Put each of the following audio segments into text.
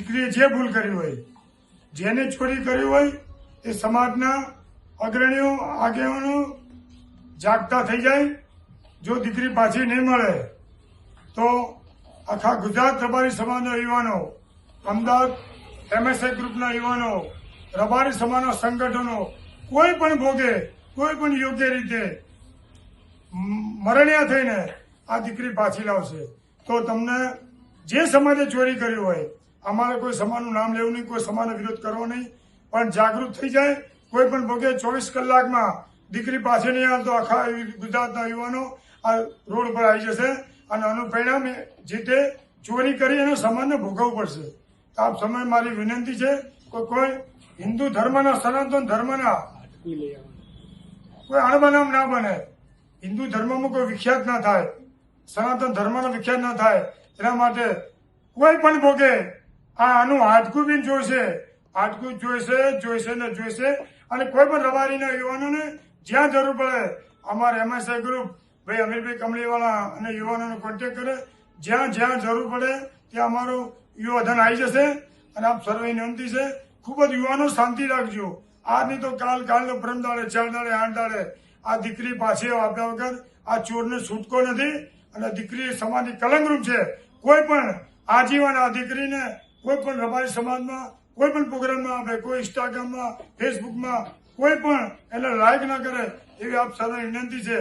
દીકરીએ જે ભૂલ કરી હોય, જેને ચોરી કરી હોય, એ સમાજના અગ્રણીઓ આગેવાનો જાગતા થઈ જાય. જો દીકરી પાછી નહીં મળે તો આખા ગુજરાત રબારી સમાજના યુવાનો, અમદાવાદ એમએસઆઈ ગ્રુપના યુવાનો, રબારી સમાજના સંગઠનો કોઈ પણ ભોગે, કોઈ પણ યોગ્ય રીતે મરણિયા થઈને આ દીકરી પાછી લાવશે. તો તમને જે સમાજે ચોરી કરી હોય, અમારે કોઈ સમાજનું નામ લેવું નહીં, કોઈ સમાજનો વિરોધ કરવો નહીં, પણ જાગૃત થઈ જાય. કોઈ પણ ભોગે 24 કલાકમાં દીકરી પાછી નહીં આવે તો આખા ગુજરાતના યુવાનો આ રોડ પર આવી જશે અને આનું પરિણામ જે તે ચોરી કરી એનો સમાજને ભોગવવું પડશે. આપ સમય મારી વિનંતી છે કે કોઈ હિન્દુ ધર્મના, સનાતન ધર્મના કોઈ અણબનાવ ના બને, હિન્દુ ધર્મમાં કોઈ વિખ્યાત ના થાય, સનાતન ધર્મનો વિખ્યાત ના થાય, એના માટે કોઈ પણ ભોગે આનું હાડકું બી જોઈશે, હાડકું જોઈશે ને જોઈશે. અને કોઈ પણ રબારીના યુવાનોને જ્યાં જરૂર પડે અમારા એમએસઆઈ ગ્રુપ ભાઈ અમીરભાઈ કમળીવાળા અને યુવાનોનો કોન્ટેક્ટ કરે. જ્યાં જરૂર પડે ત્યાં અમારું યુવાધન આવી જશે. અને આપ સર્વે વિનંતી છે, ખૂબ જ યુવાનો શાંતિ રાખજો. આજ નહીં તો કાલનો પરમ દાડે, 4 દાડે, 8 દાડે આ દીકરી પાછી આપ્યા વગર આ ચોરને છૂટકો નથી. અને દીકરી સમાજની કલંકરૂપ છે. કોઈ પણ આજીવન આ દીકરીને કોઈ પણ રબારી સમાજમાં કોઈ પણ પ્રોગ્રામમાં આપે, કોઈ ઇન્સ્ટાગ્રામમાં, ફેસબુકમાં કોઈ પણ એને લાઈક ના કરે એવી આપ સર્વે વિનંતી છે.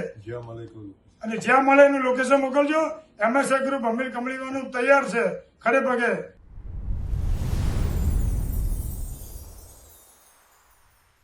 અને જ્યાં મળે એનું લોકેશન મોકલજો. એમએસઆઈ ગ્રુપ અમીર કમળીવાનું તૈયાર છે ખડે પગે.